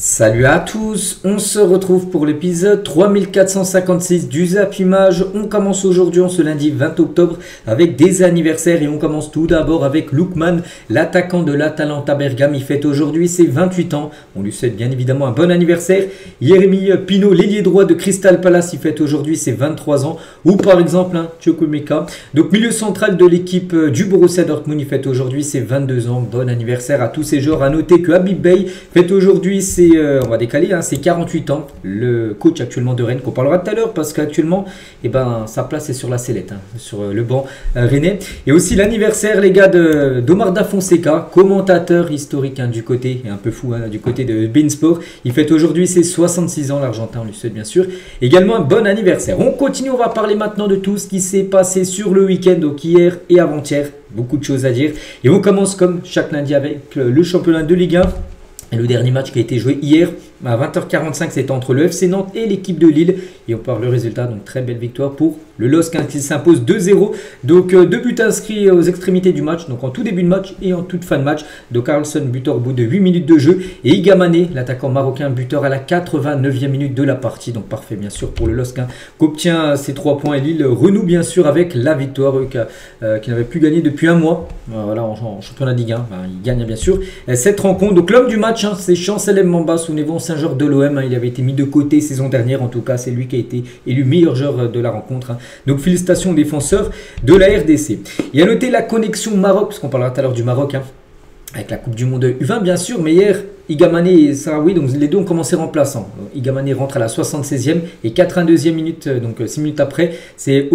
Salut à tous, on se retrouve pour l'épisode 3456 du Zap Image. On commence aujourd'hui, ce lundi 20 octobre, avec des anniversaires et on commence tout d'abord avec Lookman, l'attaquant de l'Atalanta Bergame. Il fête aujourd'hui ses 28 ans, on lui souhaite bien évidemment un bon anniversaire. Jérémy Pino, l'ailier droit de Crystal Palace, il fête aujourd'hui ses 23 ans. Ou par exemple Chukwuemeka, donc milieu central de l'équipe du Borussia Dortmund, il fête aujourd'hui ses 22 ans. Bon anniversaire à tous ces joueurs. À noter que Habib Beye fête aujourd'hui on va décaler, c'est 48 ans, le coach actuellement de Rennes, qu'on parlera tout à l'heure, parce qu'actuellement, sa place est sur la sellette, sur le banc rennais. Et aussi l'anniversaire, les gars, d'Omar Da Fonseca, commentateur historique du côté, et un peu fou, du côté de beIN Sport. Il fête aujourd'hui ses 66 ans, l'Argentin, on lui souhaite bien sûr également un bon anniversaire. On continue, on va parler maintenant de tout ce qui s'est passé sur le week-end, donc hier et avant-hier. Beaucoup de choses à dire. Et on commence comme chaque lundi avec le championnat de Ligue 1. Et le dernier match qui a été joué hier à 20h45, c'était entre le FC Nantes et l'équipe de Lille. Et on parle le résultat, donc très belle victoire pour le LOSC qui s'impose 2-0. Donc deux buts inscrits aux extrémités du match, donc en tout début de match et en toute fin de match. Donc Carlson, buteur au bout de 8 minutes de jeu. Et Iga Mané, l'attaquant marocain, buteur à la 89e minute de la partie. Donc parfait bien sûr pour le LOSC qui obtient ses 3 points. Et Lille renoue bien sûr avec la victoire qui n'avait plus gagné depuis un mois. Voilà, en championnat de Ligue 1, il gagne bien sûr cette rencontre. Donc l'homme du match, c'est Chancel Mbamba, souvenez-vous, ancien joueur de l'OM. Il avait été mis de côté saison dernière, en tout cas c'est lui qui a été élu meilleur joueur de la rencontre. Donc félicitations aux défenseurs de la RDC. Et à noter la connexion Maroc, parce qu'on parlera tout à l'heure du Maroc, avec la Coupe du Monde U20 bien sûr, mais hier Iga Mané et Sahraoui, donc les deux ont commencé remplaçants. Iga Mané rentre à la 76e et 82e minute, donc 6 minutes après, c'est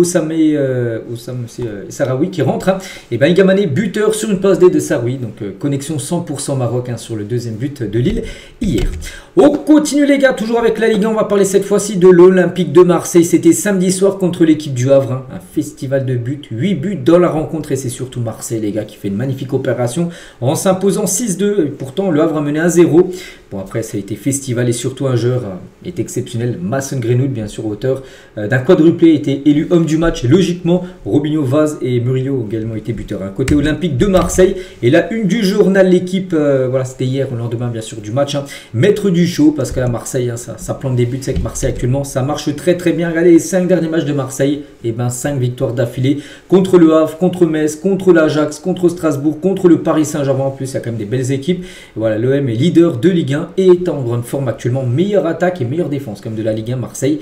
Sahraoui qui rentre. Et Iga Mané, buteur sur une passe D de Sahraoui, donc connexion 100% Maroc sur le deuxième but de Lille hier. On continue les gars, toujours avec la Ligue 1, on va parler cette fois-ci de l'Olympique de Marseille. C'était samedi soir contre l'équipe du Havre, un festival de buts, 8 buts dans la rencontre et c'est surtout Marseille les gars qui fait une magnifique opération en s'imposant 6-2. Pourtant le Havre a mené 1-0. Bon après ça a été festival et surtout un joueur est exceptionnel, Mason Greenwood bien sûr auteur d'un quadruplé, était élu homme du match et logiquement Robinho, Vaz et Murillo ont également été buteurs. Côté Olympique de Marseille et la une du journal l'équipe, voilà c'était hier au lendemain bien sûr du match, maître du show parce que la Marseille ça plante des buts, c'est que Marseille actuellement ça marche très très bien. Regardez les 5 derniers matchs de Marseille, et 5 victoires d'affilée contre le Havre, contre Metz, contre l'Ajax, contre Strasbourg, contre le Paris Saint-Germain. En plus il y a quand même des belles équipes. Et voilà, l'OM est leader de Ligue 1 et est en grande forme actuellement, meilleure attaque et meilleure défense comme de la Ligue 1. Marseille,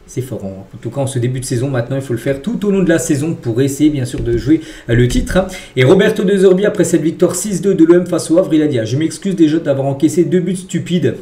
c'est fort. En tout cas, en ce début de saison, maintenant, il faut le faire tout au long de la saison pour essayer, bien sûr, de jouer le titre. Et Roberto De Zerbi, après cette victoire 6-2 de l'OM face au Havre, il a dit « Je m'excuse déjà d'avoir encaissé 2 buts stupides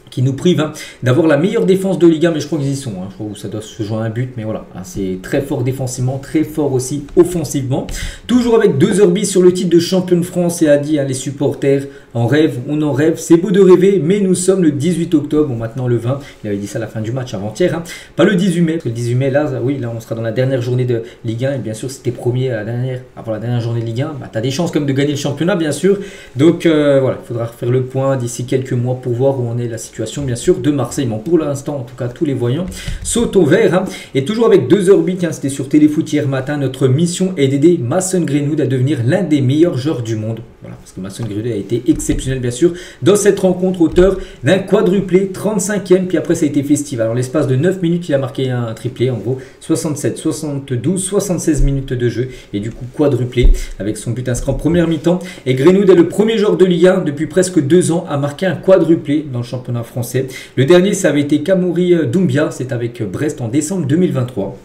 qui nous privent d'avoir la meilleure défense de Ligue 1, mais je crois qu'ils y sont. Je crois que ça doit se jouer à un but, mais voilà, c'est très fort défensivement, très fort aussi offensivement. Toujours avec De Zerbi sur le titre de champion de France et a dit les supporters en rêve, on en rêve, c'est beau de rêver, mais nous sommes le 18 octobre, maintenant le 20. Il avait dit ça à la fin du match avant-hier, pas le 18 mai, parce que le 18 mai, là, oui, là on sera dans la dernière journée de Ligue 1, et bien sûr, si t'es premier avant la dernière journée de Ligue 1, tu as des chances comme de gagner le championnat, bien sûr. Donc voilà, il faudra refaire le point d'ici quelques mois pour voir où on est la situation bien sûr de Marseille, mais pour l'instant en tout cas tous les voyants sautent au vert. Et toujours avec 2 orbites, c'était sur Téléfoot hier matin, notre mission est d'aider Mason Greenwood à devenir l'un des meilleurs joueurs du monde. Voilà, parce que Mason Greenwood a été exceptionnel bien sûr dans cette rencontre, auteur d'un quadruplé, 35e, puis après ça a été festival. Alors l'espace de 9 minutes il a marqué un triplé, en gros 67, 72, 76 minutes de jeu et du coup quadruplé avec son but inscrit en première mi-temps. Et Greenwood est le premier joueur de Ligue 1 depuis presque 2 ans à marquer un quadruplé dans le championnat français. Le dernier ça avait été Kamouri Doumbia, c'est avec Brest en décembre 2023.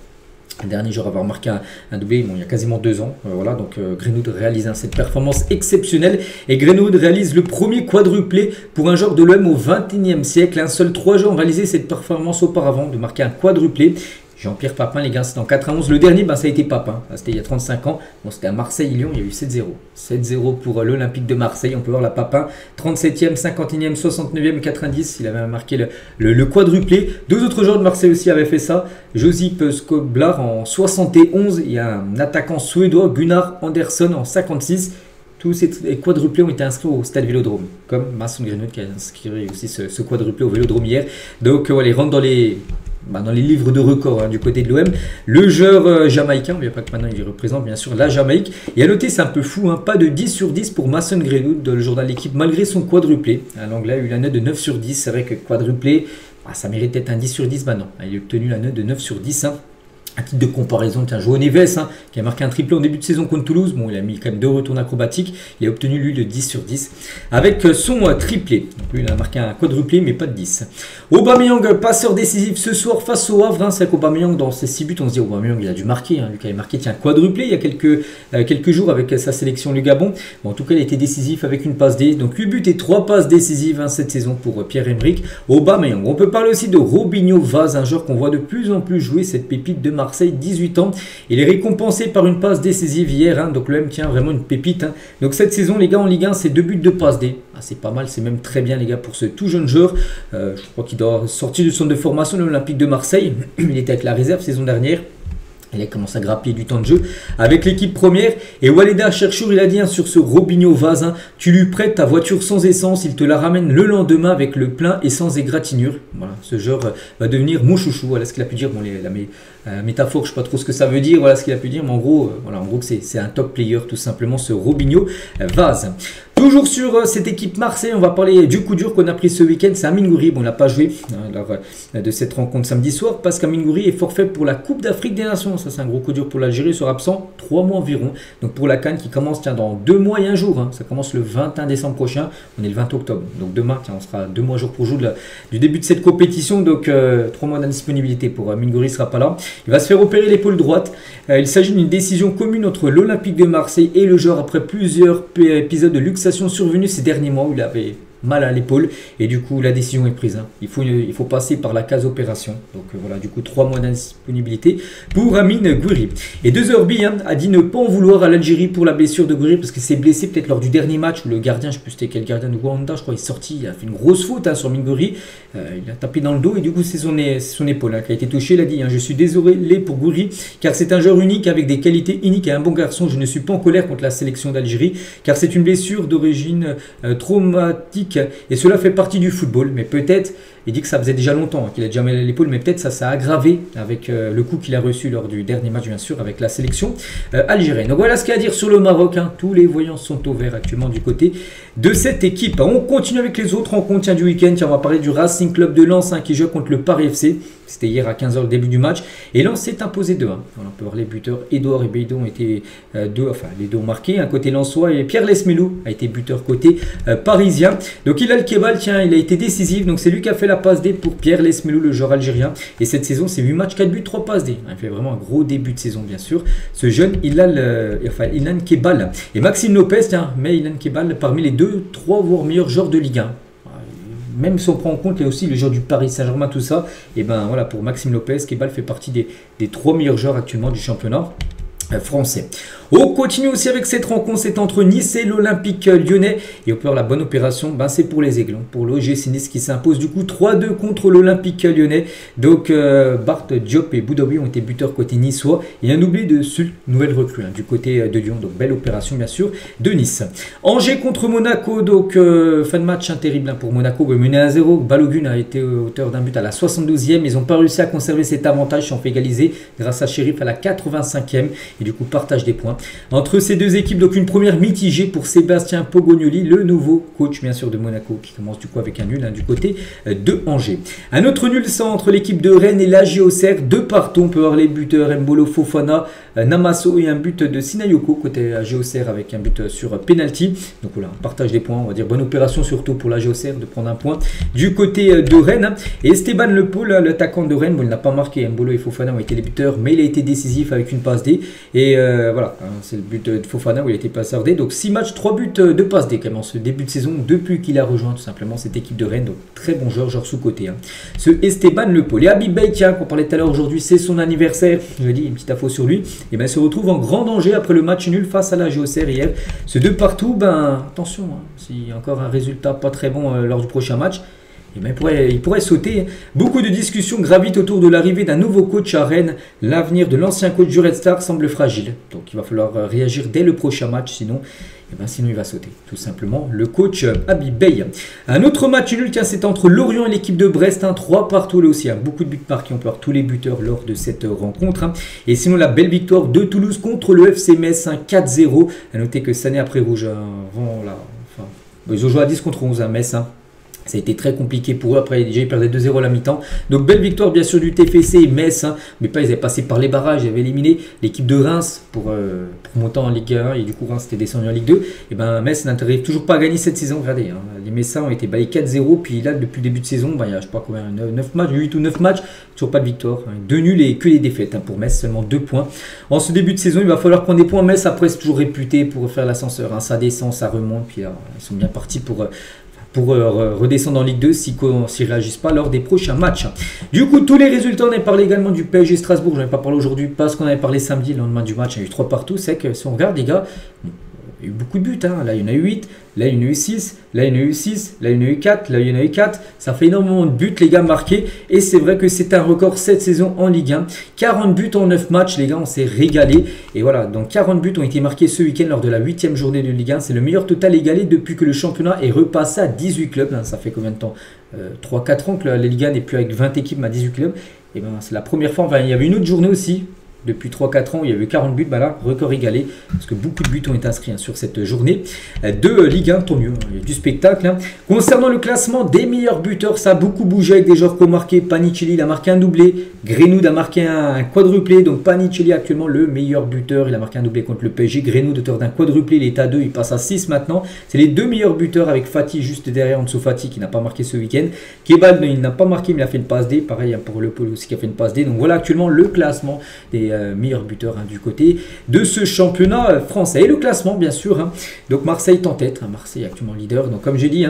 Le dernier joueur à avoir marqué un doublé, il y a quasiment 2 ans. Voilà, donc Greenwood réalise cette performance exceptionnelle. Et Greenwood réalise le premier quadruplé pour un joueur de l'OM au XXIe siècle. Seul 3 joueurs ont réalisé cette performance auparavant, de marquer un quadruplé. Jean-Pierre Papin, les gars, c'était en 91. Le dernier, ça a été Papin. C'était il y a 35 ans. Bon, c'était à Marseille-Lyon. Il y a eu 7-0. 7-0 pour l'Olympique de Marseille. On peut voir la Papin. 37e, 51e, 69e, 90. Il avait marqué le quadruplé. 2 autres joueurs de Marseille aussi avaient fait ça. Josip Skoblar en 71. Il y a un attaquant suédois, Gunnar Andersson, en 56. Tous ces quadruplés ont été inscrits au stade Vélodrome. Comme Mason Greenwood qui a inscrit aussi ce quadruplé au Vélodrome hier. Donc, voilà, il rentre dans les dans les livres de records du côté de l'OM. Le joueur jamaïcain, mais pas que maintenant il représente bien sûr la Jamaïque. Et à noter, c'est un peu fou, pas de 10 sur 10 pour Mason Greenwood, le journal de l'équipe, malgré son quadruplé. L'Anglais a eu la note de 9 sur 10. C'est vrai que quadruplé, ça mérite peut-être un 10 sur 10. Non, il a obtenu la note de 9 sur 10. À titre de comparaison, tiens, João Neves, qui a marqué un triplé en début de saison contre Toulouse. Bon, il a mis quand même 2 retours acrobatiques. Il a obtenu, lui, le 10 sur 10 avec son triplé. Donc, lui, il a marqué un quadruplé, mais pas de 10. Aubameyang, passeur décisif ce soir face au Havre. C'est qu'Aubameyang, dans ses 6 buts, on se dit, Aubameyang, il a dû marquer. Lui qui avait marqué, tiens, quadruplé il y a quelques jours avec sa sélection du Gabon. Bon, en tout cas, il a été décisif avec une passe D. Donc, 8 buts et 3 passes décisives cette saison pour Pierre-Emerick Aubameyang. On peut parler aussi de Robinho Vaz, un joueur qu'on voit de plus en plus jouer, cette pépite de Marseille, 18 ans. Il est récompensé par une passe décisive hier. Donc l'OM tient vraiment une pépite. Donc cette saison, les gars, en Ligue 1, c'est 2 buts de passe D. C'est pas mal, c'est même très bien, les gars, pour ce tout jeune joueur. Je crois qu'il doit sortir du centre de formation de l'Olympique de Marseille. Il était avec la réserve saison dernière. Il a commencé à grappiller du temps de jeu avec l'équipe première. Et Waleda Cherchour, il a dit sur ce Robinho Vaz, tu lui prêtes ta voiture sans essence, il te la ramène le lendemain avec le plein et sans égratignure. Voilà, ce joueur va devenir mon chouchou. Voilà ce qu'il a pu dire. Bon, la métaphore, je ne sais pas trop ce que ça veut dire. Voilà ce qu'il a pu dire. Mais en gros, c'est un top player tout simplement, ce Robinho Vaz. Toujours sur cette équipe Marseille, on va parler du coup dur qu'on a pris ce week-end. C'est Amine Gouiri. Bon, on n'a pas joué lors de cette rencontre samedi soir parce qu'Amine Gouiri est forfait pour la Coupe d'Afrique des Nations. Ça, c'est un gros coup dur pour l'Algérie. Il sera absent 3 mois environ. Donc pour la CAN qui commence dans 2 mois et un jour. Ça commence le 21 décembre prochain. On est le 20 octobre. Donc demain, on sera 2 mois jour pour jour du début de cette compétition. Donc 3 mois d'indisponibilité pour Amine Gouiri. Il ne sera pas là. Il va se faire opérer l'épaule droite. Il s'agit d'une décision commune entre l'Olympique de Marseille et le joueur après plusieurs épisodes de luxation survenus ces derniers mois où il avait mal à l'épaule et du coup la décision est prise. Il faut passer par la case opération. Donc voilà, du coup 3 mois d'indisponibilité pour Amine Gouiri. Et 2HB a dit ne pas en vouloir à l'Algérie pour la blessure de Gouiri parce que c'est blessé peut-être lors du dernier match où le gardien, je ne sais plus c'était quel gardien de Rwanda, je crois, il est sorti, il a fait une grosse faute sur Amine Gouiri. Il a tapé dans le dos et du coup c'est son épaule qui a été touchée. Il a dit je suis désolé pour Gouiri car c'est un joueur unique avec des qualités uniques et un bon garçon. Je ne suis pas en colère contre la sélection d'Algérie car c'est une blessure d'origine traumatique et cela fait partie du football. Mais peut-être, il dit que ça faisait déjà longtemps qu'il a déjà mal à l'épaule, mais peut-être ça s'est aggravé avec le coup qu'il a reçu lors du dernier match, bien sûr, avec la sélection algérienne. Donc voilà ce qu'il y a à dire sur le Maroc. Tous les voyants sont au vert actuellement du côté de cette équipe. On continue avec les autres rencontres du week-end. On va parler du Racing Club de Lens qui joue contre le Paris FC. C'était hier à 15 h le début du match. Et Lens s'est imposé 2-1. Voilà, on peut voir les buteurs. Edouard et Beidou ont été les deux ont marqué. Un côté lensois et Pierre Lesmelou a été buteur côté parisien. Donc Hilal Kebal, il a été décisif. Donc c'est lui qui a fait la passe D pour Pierre Lesmelou, le joueur algérien. Et cette saison, c'est 8 matchs, 4 buts, 3 passes D. Il fait vraiment un gros début de saison, bien sûr. Ce jeune Ilan Kebal. Et Maxime Lopez, mais Ilan Kebal parmi les 2, 3 voire meilleurs joueurs de Ligue 1. Même si on prend en compte, il y a aussi le joueur du Paris Saint-Germain, tout ça. Et ben voilà, pour Maxime Lopez, Kebal fait partie des 3 meilleurs joueurs actuellement du championnat français. On continue aussi avec cette rencontre, c'est entre Nice et l'Olympique lyonnais. Et on peut voir la bonne opération, c'est pour les Aiglons, pour l'OGC Nice qui s'impose du coup 3-2 contre l'Olympique lyonnais. Donc Bart Diop et Boudaoui ont été buteurs côté niçois. Il y a un oublié de nouvelle recrue du côté de Lyon. Donc belle opération bien sûr de Nice. Angers contre Monaco, donc fin de match terrible pour Monaco, mené à 0. Balogun a été auteur d'un but à la 72e. Ils n'ont pas réussi à conserver cet avantage, ils sont fait égaliser grâce à Chérif à la 85e. Et du coup partage des points entre ces deux équipes. Donc une première mitigée pour Sébastien Pogognoli, le nouveau coach bien sûr de Monaco, qui commence du coup avec un nul du côté de Angers. Un autre nul ça entre l'équipe de Rennes et la Auxerre, 2 partout. On peut voir les buteurs Mbolo, Fofana, Namasso et un but de Sinayoko côté Auxerre avec un but sur penalty. Donc voilà, partage des points, on va dire bonne opération surtout pour la Auxerre de prendre un point du côté de Rennes. Et Esteban Le Paul, l'attaquant de Rennes, il n'a pas marqué. Mbolo et Fofana ont été les buteurs, mais il a été décisif avec une passe D. Et voilà, c'est le but de Fofana où il a été passeur D. Donc 6 matchs, 3 buts de passe D quand même en ce début de saison depuis qu'il a rejoint tout simplement cette équipe de Rennes. Donc très bon joueur sous-côté. Ce Esteban Le Paul. Et Habib Beye, qu'on parlait tout à l'heure aujourd'hui, c'est son anniversaire. Je dis une petite info sur lui. Et bien il se retrouve en grand danger après le match nul face à la Auxerre hier. Ce 2 partout, attention, s'il y a encore un résultat pas très bon lors du prochain match, et il pourrait sauter. Beaucoup de discussions gravitent autour de l'arrivée d'un nouveau coach à Rennes. L'avenir de l'ancien coach du Red Star semble fragile. Donc il va falloir réagir dès le prochain match, sinon Et ben sinon il va sauter, tout simplement, le coach Habib Beye. Un autre match nul, tiens, c'est entre Lorient et l'équipe de Brest, 3 partout là aussi, beaucoup de buts marqués, on peut voir tous les buteurs lors de cette rencontre. Et sinon la belle victoire de Toulouse contre le FC Metz, 4-0. A noter que cette année après rouge, ils ont joué à 10 contre 11 à Metz. Ça a été très compliqué pour eux. Après, déjà, ils perdaient 2-0 à la mi-temps. Donc, belle victoire, bien sûr, du TFC et Metz. Mais pas, ils avaient passé par les barrages. Ils avaient éliminé l'équipe de Reims pour monter en Ligue 1. Et du coup, Reims était descendu en Ligue 2. Et ben, Metz n'arrive toujours pas à gagner cette saison. Regardez, les Messins ont été baillés 4-0. Puis là, depuis le début de saison, il y a, je sais pas combien, 9 matchs, 8 ou 9 matchs. Toujours pas de victoire. 2 nuls et que les défaites pour Metz. Seulement 2 points. En ce début de saison, il va falloir prendre des points. Metz, après, c'est toujours réputé pour faire l'ascenseur. Ça descend, ça remonte. Puis là, ils sont bien partis pour redescendre en Ligue 2 s'ils ne réagissent pas lors des prochains matchs. Du coup, tous les résultats, on avait parlé également du PSG Strasbourg. Je n'en ai pas parlé aujourd'hui parce qu'on avait parlé samedi, le lendemain du match. Il y a eu 3 partout. C'est que si on regarde, les gars, il y a eu beaucoup de buts. Là, il y en a eu 8. Là, il y en a eu 6. Là, il y en a eu 6. Là, il y en a eu 4. Là, il y en a eu 4. Ça fait énormément de buts, les gars, marqués. Et c'est vrai que c'est un record cette saison en Ligue 1. 40 buts en 9 matchs, les gars, on s'est régalé. Et voilà, donc 40 buts ont été marqués ce week-end lors de la 8e journée de Ligue 1. C'est le meilleur total égalé depuis que le championnat est repassé à 18 clubs. Ça fait combien de temps 3-4 ans que la Ligue 1 n'est plus avec 20 équipes à 18 clubs. Et ben, c'est la première fois. Enfin, il y avait une autre journée aussi. Depuis 3-4 ans, il y a eu 40 buts, là, record égalé, parce que beaucoup de buts ont été inscrits sur cette journée de Ligue 1, tant mieux, il y a du spectacle. Concernant le classement des meilleurs buteurs, ça a beaucoup bougé avec des joueurs qui ont marqué. Panicelli, il a marqué un doublé, Greenwood a marqué un quadruplé, donc Panicelli actuellement le meilleur buteur, il a marqué un doublé contre le PSG, Greenwood auteur d'un quadruplé, il est à 2, il passe à 6 maintenant. C'est les 2 meilleurs buteurs avec Fati juste derrière, en dessous Fati qui n'a pas marqué ce week-end. Kebal, il n'a pas marqué, mais il a fait une passe D, pareil pour Le Polo aussi qui a fait une passe D. Donc voilà actuellement le classement des meilleur buteur du côté de ce championnat français. Et le classement, bien sûr. Donc Marseille est en tête. Marseille est actuellement leader. Donc comme j'ai dit,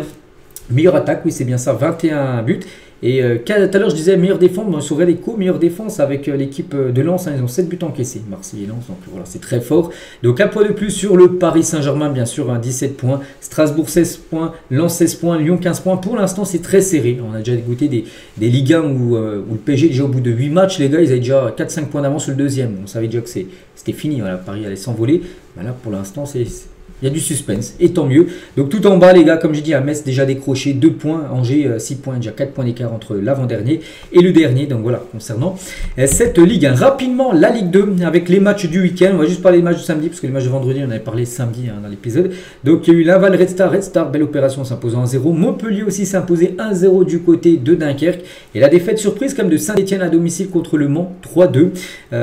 meilleure attaque, oui c'est bien ça, 21 buts. Et tout à l'heure je disais meilleure défense, on saurait les meilleure défense avec l'équipe de Lens, ils ont 7 buts encaissés, Marseille et Lens, donc voilà c'est très fort. Donc un point de plus sur le Paris Saint-Germain bien sûr, 17 points, Strasbourg 16 points, Lens 16 points, Lyon 15 points, pour l'instant c'est très serré, on a déjà goûté des Ligue 1 où le PSG déjà au bout de 8 matchs les gars ils avaient déjà 4-5 points d'avance sur le deuxième, on savait déjà que c'était fini, voilà, Paris allait s'envoler, ben là pour l'instant il y a du suspense, et tant mieux. Donc tout en bas, les gars, comme j'ai dit, à Metz déjà décroché 2 points, Angers 6 points, déjà 4 points d'écart entre l'avant-dernier et le dernier. Donc voilà, concernant cette Ligue 1. Rapidement, la Ligue 2, avec les matchs du week-end. On va juste parler des matchs de samedi, parce que les matchs de vendredi, on avait parlé samedi dans l'épisode. Donc il y a eu Laval Red Star, belle opération s'imposant 1-0. Montpellier aussi s'imposait 1-0 du côté de Dunkerque. Et la défaite surprise comme de Saint-Etienne à domicile contre le Mans, 3-2.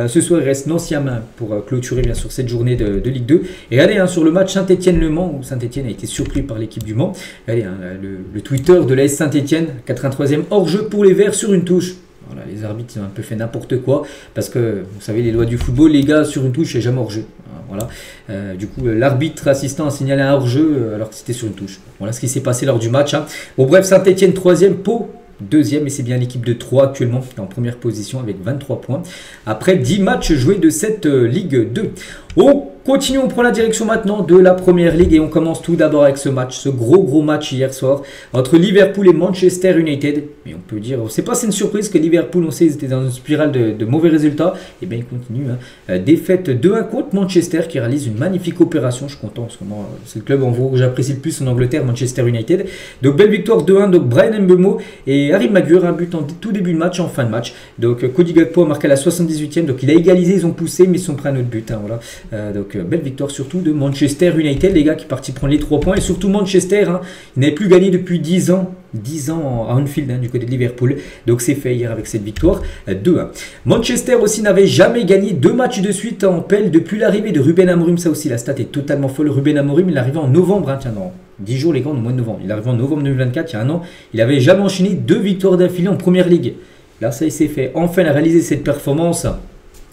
Ce soir, il reste Nancy-Amiens pour clôturer bien sûr cette journée de Ligue 2. Et allez, sur le match Saint-Etienne-Le Mans, où Saint-Etienne a été surpris par l'équipe du Mans. Allez, le Twitter de l'AS Saint-Etienne, 83e hors-jeu pour les Verts sur une touche. Voilà, les arbitres ont un peu fait n'importe quoi, parce que vous savez, les lois du football, les gars, sur une touche, c'est jamais hors-jeu. Voilà. Du coup, l'arbitre assistant a signalé un hors-jeu alors que c'était sur une touche. Voilà ce qui s'est passé lors du match. Bon, bref, Saint-Etienne 3e, Pau 2e, et c'est bien l'équipe de 3 actuellement qui est en première position avec 23 points. Après 10 matchs joués de cette Ligue 2. On continue, on prend la direction maintenant de la Première Ligue et on commence tout d'abord avec ce match, ce gros match hier soir entre Liverpool et Manchester United. Et on peut dire, c'est pas une surprise que Liverpool, on sait, ils étaient dans une spirale de mauvais résultats. Et bien ils continuent. Défaite 2-1 contre Manchester qui réalise une magnifique opération. Je suis content en ce moment. C'est le club en gros que j'apprécie le plus en Angleterre, Manchester United. Donc belle victoire 2-1. Donc Brian Mbeumo et Harry Maguire, un but en tout début de match, en fin de match. Donc Cody Gakpo a marqué à la 78e. Donc il a égalisé, ils ont poussé, mais ils sont pris un autre but. Voilà. Donc belle victoire surtout de Manchester United, les gars, qui est parti prendre les 3 points. Et surtout Manchester, il n'avait plus gagné depuis 10 ans. 10 ans à Anfield du côté de Liverpool. Donc c'est fait hier avec cette victoire 2-1. Manchester aussi n'avait jamais gagné 2 matchs de suite en pelle depuis l'arrivée de Ruben Amorim. Ça aussi, la stat est totalement folle. Ruben Amorim, il est arrivé en novembre. Tiens, dans 10 jours, les gars, au mois de novembre. Il est arrivé en novembre 2024, il y a un an. Il n'avait jamais enchaîné 2 victoires d'affilée en Première Ligue. Là, ça, il s'est fait. Enfin, il a réalisé cette performance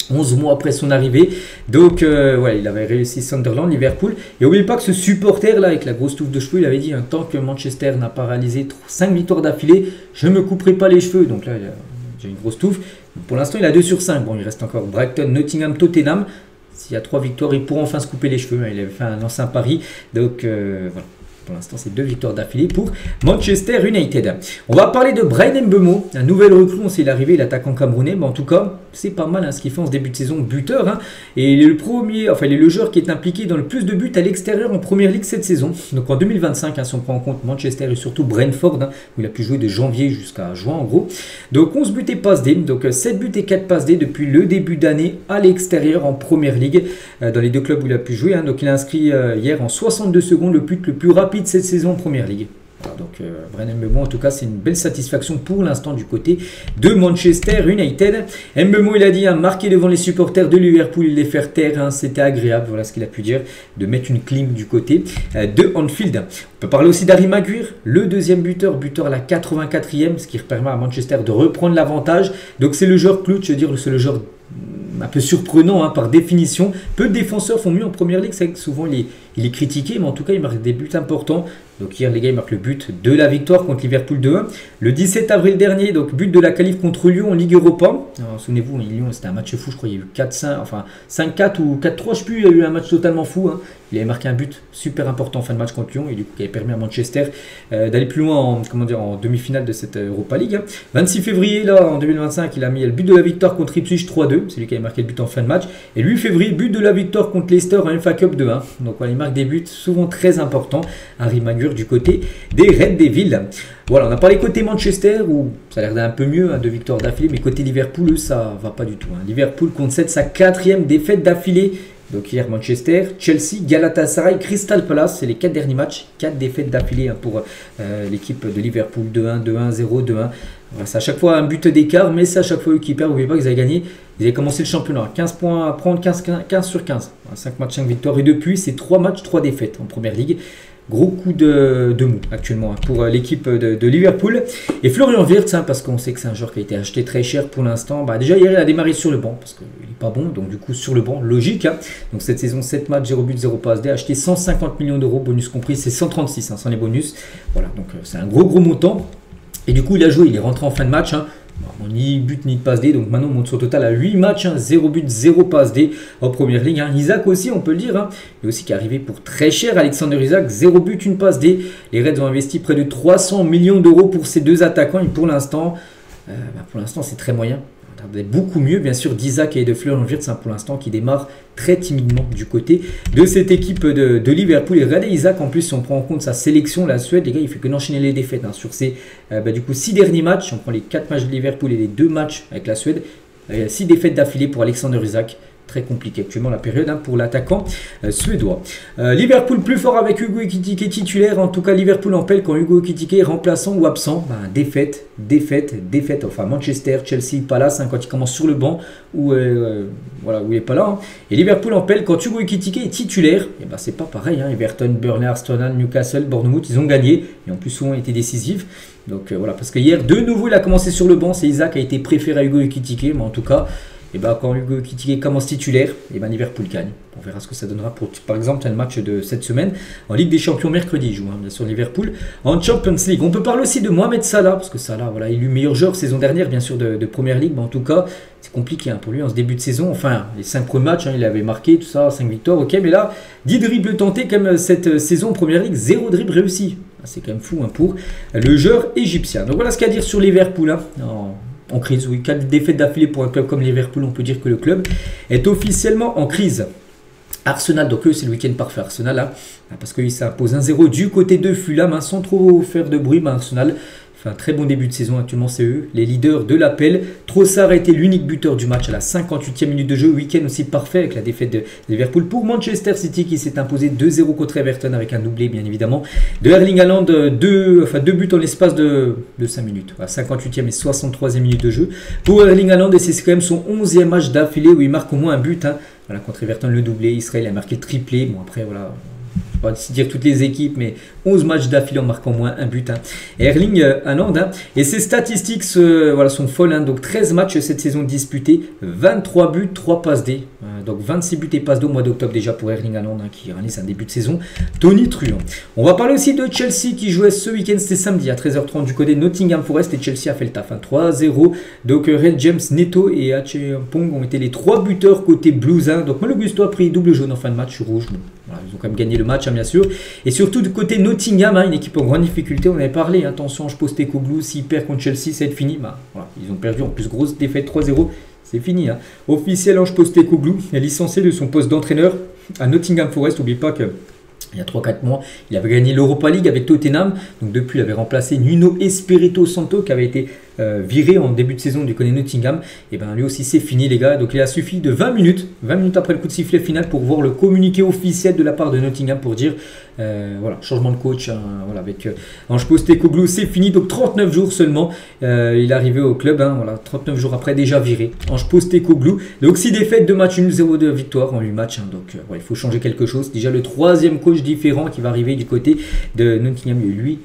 11 mois après son arrivée. Donc, ouais, il avait réussi Sunderland, Liverpool. Et n'oubliez pas que ce supporter-là, avec la grosse touffe de cheveux, il avait dit, tant que Manchester n'a pas réalisé 5 victoires d'affilée, je ne me couperai pas les cheveux. Donc là, il a une grosse touffe. Pour l'instant, il a 2 sur 5. Bon, il reste encore Brighton, Nottingham, Tottenham. S'il y a 3 victoires, il pourra enfin se couper les cheveux. Il avait fait un ancien pari. Donc, voilà. Pour l'instant, c'est 2 victoires d'affilée pour Manchester United. On va parler de Bryan Mbeumo, un nouvel recrue, on sait l'arrivée, l'attaquant camerounais. Mais en tout cas, c'est pas mal ce qu'il fait en ce début de saison, buteur. Et il est il est le joueur qui est impliqué dans le plus de buts à l'extérieur en Première Ligue cette saison. Donc en 2025, si on prend en compte Manchester et surtout Brentford, où il a pu jouer de janvier jusqu'à juin en gros. Donc 11 buts et passes D, donc 7 buts et 4 passes D depuis le début d'année à l'extérieur en Première Ligue, dans les 2 clubs où il a pu jouer. Donc il a inscrit hier en 62 secondes le but le plus rapide cette saison en Première Ligue. Voilà, donc Bryan Mbeumo, en tout cas, c'est une belle satisfaction pour l'instant du côté de Manchester United. Mbeumo, il a dit, marquer devant les supporters de Liverpool, il les faire taire, c'était agréable, voilà ce qu'il a pu dire, de mettre une clim du côté de Anfield. On peut parler aussi d'Harry Maguire, le deuxième buteur à la 84e, ce qui permet à Manchester de reprendre l'avantage. Donc c'est le joueur clou, je veux dire, c'est le joueur un peu surprenant par définition. Peu de défenseurs font mieux en Première Ligue, c'est que souvent il est critiqué, mais en tout cas il marque des buts importants. Donc hier les gars, il marque le but de la victoire contre Liverpool 2-1. Le 17 avril dernier, donc but de la qualif contre Lyon en Ligue Europa. Souvenez-vous, Lyon c'était un match fou, je crois, il y a eu 4-5, enfin 5-4 ou 4-3, je ne sais plus, il y a eu un match totalement fou. Il avait marqué un but super important en fin de match contre Lyon et du coup qui avait permis à Manchester d'aller plus loin en demi-finale de cette Europa League. 26 février là en 2025, il a mis le but de la victoire contre Ipswich 3-2, c'est lui qui avait marqué le but en fin de match. Et 8 février, but de la victoire contre Leicester en FA Cup 2-1. Donc voilà, il marque des buts souvent très importants. Harry Maguire du côté des Red Devils. Voilà, on a parlé côté Manchester où ça a l'air d'un peu mieux, 2 victoires d'affilée, mais côté Liverpool, ça va pas du tout. Liverpool concède sa 4e défaite d'affilée. Donc hier Manchester, Chelsea, Galatasaray, Crystal Palace, c'est les 4 derniers matchs, 4 défaites d'affilée pour l'équipe de Liverpool, 2-1, 2-1, 0, 2-1. Voilà, c'est à chaque fois un but d'écart, mais c'est à chaque fois eux qui perdent. N'oubliez pas qu'ils avaient gagné, ils avaient commencé le championnat, 15 points à prendre, 15 sur 15, 5 matchs, 5 victoires, et depuis c'est 3 matchs, 3 défaites en Première Ligue. Gros coup de mou actuellement pour l'équipe de Liverpool. Et Florian Wirtz, parce qu'on sait que c'est un joueur qui a été acheté très cher pour l'instant. Déjà hier il a démarré sur le banc parce qu'il n'est pas bon. Donc du coup sur le banc, logique. Donc cette saison 7 matchs, 0 but, 0 passe D. Acheté 150 millions d'euros, bonus compris. C'est 136 sans les bonus. Voilà, donc c'est un gros montant. Et du coup il a joué, il est rentré en fin de match. Bon, ni but ni passe D, donc maintenant on monte son total à 8 matchs, 0 but, 0 passe D en Première Ligue. Isaac aussi, on peut le dire, il est aussi qui est arrivé pour très cher. Alexander Isaac, 0 but, 1 passe D. Les Reds ont investi près de 300 millions d'euros pour ces 2 attaquants et pour l'instant c'est très moyen. Beaucoup mieux bien sûr d'Isaac et de Florian Wirtz pour l'instant qui démarre très timidement du côté de cette équipe de Liverpool. Et regardez Isaac, en plus si on prend en compte sa sélection, la Suède, les gars, il fait que d'enchaîner les défaites sur ces du coup 6 derniers matchs. On prend les 4 matchs de Liverpool et les 2 matchs avec la Suède, 6 défaites d'affilée pour Alexander Isaac. Très compliqué actuellement la période pour l'attaquant suédois. Liverpool plus fort avec Hugo Ekitike titulaire. En tout cas Liverpool en pelle quand Hugo Ekitike est remplaçant ou absent. Défaite. Enfin Manchester, Chelsea, Palace quand il commence sur le banc où il n'est pas là. Et Liverpool en pelle quand Hugo Ekitike est titulaire. Et c'est pas pareil. Everton, Burnley, Arsenal, Newcastle, Bournemouth, ils ont gagné et en plus souvent été décisifs. Donc voilà, parce que hier de nouveau il a commencé sur le banc. C'est Isaac qui a été préféré à Hugo Ekitike, mais en tout cas. Et quand Hugo Ekitike commence titulaire, Liverpool gagne. On verra ce que ça donnera pour, par exemple, le match de cette semaine. En Ligue des Champions, mercredi, il joue bien sûr Liverpool. En Champions League, on peut parler aussi de Mohamed Salah, parce que Salah, voilà, il est meilleur joueur saison dernière, bien sûr, de Première Ligue. Mais en tout cas, c'est compliqué pour lui en ce début de saison. Enfin, les 5 premiers matchs, il avait marqué, tout ça, 5 victoires, ok. Mais là, 10 dribbles tentés comme cette saison en Première Ligue, 0 dribble réussi. C'est quand même fou pour le joueur égyptien. Donc voilà ce qu'il y a à dire sur Liverpool. En crise, oui, 4 défaites d'affilée pour un club comme Liverpool, on peut dire que le club est officiellement en crise. Arsenal, donc eux c'est le week-end parfait Arsenal, parce qu'il s'impose 1-0 du côté de Fulham, sans trop faire de bruit. Arsenal fait un très bon début de saison, actuellement c'est eux, les leaders de l'appel. Trossard a été l'unique buteur du match à la 58e minute de jeu, week-end aussi parfait avec la défaite de Liverpool pour Manchester City qui s'est imposé 2-0 contre Everton avec un doublé bien évidemment de Erling Haaland, 2 buts en l'espace de 5 minutes, à 58e et 63e minute de jeu pour Erling Haaland, et c'est quand même son 11e match d'affilée où il marque au moins un but. Voilà, contre Everton le doublé, Israël a marqué le triplé, bon après voilà, je ne vais pas dire toutes les équipes, mais 11 matchs d'affilée en marquant au moins un but. Erling Haaland, et ses statistiques sont folles. Donc 13 matchs cette saison disputés, 23 buts, 3 passes D. Donc 26 buts et passes au mois d'octobre déjà pour Erling Haaland qui réalise un début de saison tonitruant. On va parler aussi de Chelsea qui jouait ce week-end, c'était samedi à 13h30 du côté de Nottingham Forest et Chelsea a fait le taf. 3-0. Donc Real James, Neto et Acheampong ont été les 3 buteurs côté Blues. Donc Malo Gusto a pris double jaune en fin de match rouge. Bon, voilà, ils ont quand même gagné le match bien sûr. Et surtout du côté Nottingham, une équipe en grande difficulté. On avait parlé, attention, je Postecoglou, s'il perd contre Chelsea, ça va être fini. Voilà, ils ont perdu en plus grosse défaite 3-0. C'est fini. Officiel, Ange Postecoglou est licencié de son poste d'entraîneur à Nottingham Forest. N'oubliez pas que il y a 3-4 mois, il avait gagné l'Europa League avec Tottenham. Donc depuis, il avait remplacé Nuno Espirito Santo qui avait été viré en début de saison du côté Nottingham. Et bien lui aussi, c'est fini les gars. Donc il a suffi de 20 minutes après le coup de sifflet final pour voir le communiqué officiel de la part de Nottingham pour dire voilà, changement de coach voilà, avec Ange Postecoglou, c'est fini. Donc 39 jours seulement, il est arrivé au club. Voilà, 39 jours après, déjà viré. Ange Postecoglou. Donc 6 défaites, 2 matchs, 0 de victoire en 8 matchs. Donc ouais, il faut changer quelque chose. Déjà le 3e coach différent qui va arriver du côté de Nottingham, lui.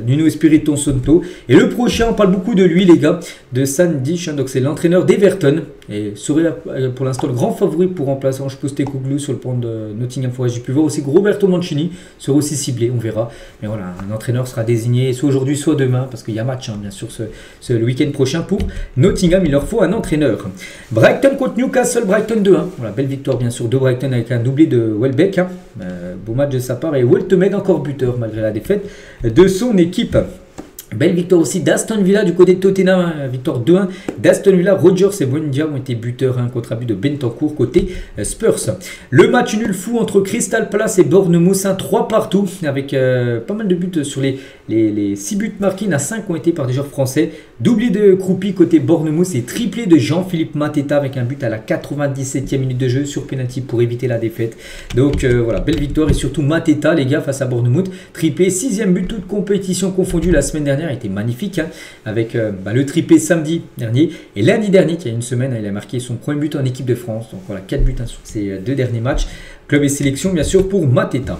Nuno Espirito Santo. Et le prochain, on parle beaucoup de lui, les gars, de Sandish. Donc c'est l'entraîneur d'Everton et serait pour l'instant le grand favori pour remplacer Ange Postecoglou sur le plan de Nottingham Forest. J'ai pu voir aussi que Roberto Mancini sera aussi ciblé, on verra. Mais voilà, un entraîneur sera désigné soit aujourd'hui, soit demain, parce qu'il y a match, bien sûr, le week-end prochain pour Nottingham. Il leur faut un entraîneur. Brighton contre Newcastle, Brighton 2-1. Voilà, belle victoire, bien sûr, de Brighton avec un doublé de Welbeck. Beau match de sa part. Et Weltemed encore buteur malgré la défaite de son équipe. Belle victoire aussi d'Aston Villa du côté de Tottenham, victoire 2-1 d'Aston Villa. Rogers et Buendia ont été buteurs contre but de Bentancur côté Spurs. Le match nul fou entre Crystal Palace et Bournemouth, 3 partout avec pas mal de buts sur les 6 buts marqués. Il y en a 5 ont été par des joueurs français. Doublé de Croupi côté Bournemouth et triplé de Jean-Philippe Mateta avec un but à la 97e minute de jeu sur penalty pour éviter la défaite. Donc voilà, belle victoire et surtout Mateta les gars face à Bournemouth. Triplé, 6e but toute compétition confondue la semaine dernière, était magnifique avec le triplé samedi dernier et lundi dernier, il y a une semaine, il a marqué son premier but en équipe de France. Donc voilà, 4 buts sur ces 2 derniers matchs. Club et sélection bien sûr pour Mateta.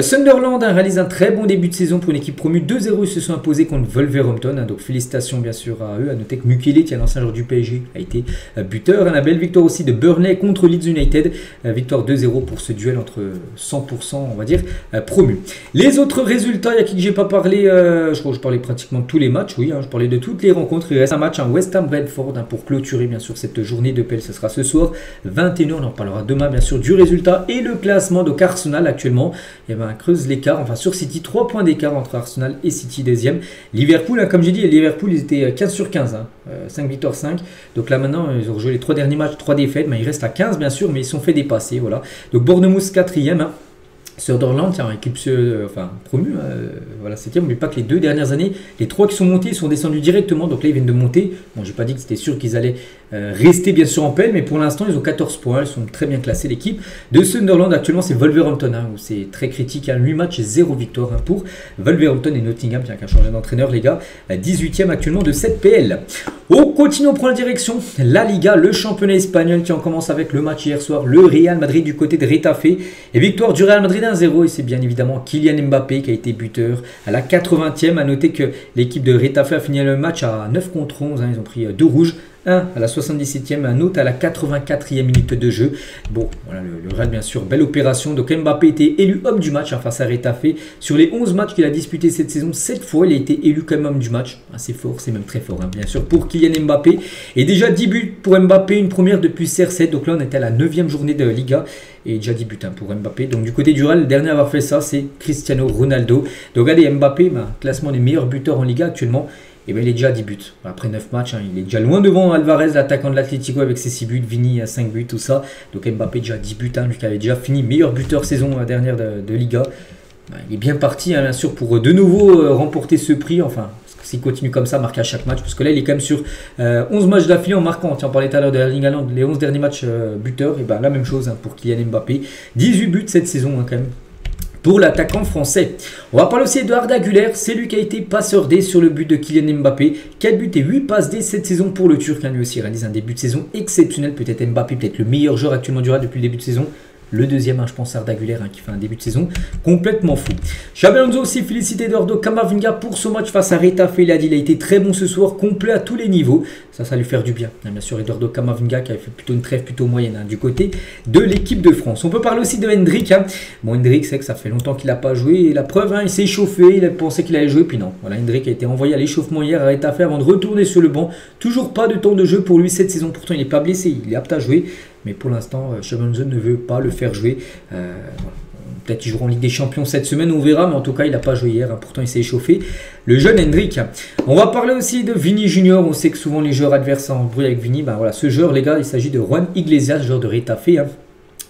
Sunderland réalise un très bon début de saison pour une équipe promue. 2-0 ils se sont imposés contre Wolverhampton. Donc félicitations bien sûr à eux. À noter que Mukele, qui est l'ancien joueur du PSG, a été buteur. Une belle victoire aussi de Burnley contre Leeds United. Victoire 2-0 pour ce duel entre 100% on va dire promus. Les autres résultats, il y a qui que j'ai pas parlé. Je crois que je parlais pratiquement de tous les matchs. Oui, je parlais de toutes les rencontres. Il reste un match, un West Ham Brentford pour clôturer bien sûr cette journée de PL. Ce sera ce soir 21h. On en parlera demain bien sûr du résultat et le classement. Donc Arsenal actuellement, creuse l'écart, enfin sur City, 3 points d'écart entre Arsenal et City deuxième. Liverpool, comme j'ai dit, Liverpool ils étaient 15 sur 15, 5 victoires 5. Donc là maintenant ils ont joué les 3 derniers matchs, 3 défaites, mais ils restent à 15 bien sûr, mais ils sont fait dépasser. Voilà. Donc Bournemouth 4e. Sunderland, équipe promue, voilà, 7e. N'oubliez pas que les 2 dernières années, les 3 qui sont montés, ils sont descendus directement. Donc là, ils viennent de monter. Bon, j'ai pas dit que c'était sûr qu'ils allaient rester bien sûr en PL, mais pour l'instant, ils ont 14 points. Ils sont très bien classés. L'équipe de Sunderland, actuellement, c'est Wolverhampton, où c'est très critique. 8 matchs et 0 victoire pour Wolverhampton et Nottingham, qui a changé d'entraîneur, les gars. 18e actuellement de cette PL. On continue, on prend la direction. La Liga, le championnat espagnol, qui en commence avec le match hier soir. Le Real Madrid du côté de Retafe. Et victoire du Real Madrid 1-0 et c'est bien évidemment Kylian Mbappé qui a été buteur à la 80e. A noter que l'équipe de Retafe a fini le match à 9 contre 11. Ils ont pris 2 rouges. Un à la 77e, un autre à la 84e minute de jeu. Bon, voilà le Real bien sûr, belle opération. Donc Mbappé était élu homme du match face à Retafe. Sur les 11 matchs qu'il a disputés cette saison, 7 fois il a été élu comme homme du match. C'est fort, c'est même très fort bien sûr pour Kylian Mbappé. Et déjà 10 buts pour Mbappé, une première depuis CR7. Donc là on était à la 9e journée de Liga. Et déjà 10 buts pour Mbappé. Donc du côté du Real, le dernier à avoir fait ça, c'est Cristiano Ronaldo. Donc regardez Mbappé, classement des meilleurs buteurs en Liga actuellement. Et bien il est déjà à 10 buts. Après 9 matchs, il est déjà loin devant Alvarez, l'attaquant de l'Atlético avec ses 6 buts, Vini à 5 buts, tout ça. Donc Mbappé déjà 10 buts, lui qui avait déjà fini meilleur buteur saison dernière de Liga. Il est bien parti, bien sûr, pour de nouveau remporter ce prix. Enfin, s'il continue comme ça, marquer à chaque match. Parce que là, il est quand même sur 11 matchs d'affilée en marquant. On parlait tout à l'heure de Erling Haaland, les 11 derniers matchs buteurs. Et bien la même chose pour Kylian Mbappé. 18 buts cette saison quand même. Pour l'attaquant français. On va parler aussi de Arda Güler, c'est lui qui a été passeur D sur le but de Kylian Mbappé. 4 buts et 8 passes D cette saison pour le Turc. Lui aussi réalise un début de saison exceptionnel. Peut-être Mbappé, peut-être le meilleur joueur actuellement du Real depuis le début de saison. le deuxième, je pense, Arda Güler, qui fait un début de saison complètement fou. Xabi Alonso aussi félicité Eduardo Camavinga pour ce match face à Retafe. Il a dit, il a été très bon ce soir, complet à tous les niveaux. Ça va lui faire du bien. Bien sûr, Eduardo Camavinga qui a fait plutôt une trêve plutôt moyenne du côté de l'équipe de France. On peut parler aussi de Hendrick. Bon, Hendrick, c'est que ça fait longtemps qu'il n'a pas joué. Et la preuve, il s'est échauffé. Il pensait qu'il allait jouer, puis non. Voilà, Hendrick a été envoyé à l'échauffement hier à Retafe avant de retourner sur le banc. Toujours pas de temps de jeu pour lui cette saison. Pourtant, il n'est pas blessé. Il est apte à jouer. Mais pour l'instant, Xabi Alonso ne veut pas le faire jouer. Voilà. Peut-être qu'il jouera en Ligue des Champions cette semaine, on verra. Mais en tout cas, il n'a pas joué hier. Pourtant, il s'est échauffé. Le jeune Hendrick. On va parler aussi de Vini Junior. On sait que souvent les joueurs adverses embrouillent avec Vini. Voilà, ce joueur, les gars, il s'agit de Juan Iglesias, joueur de Retafe.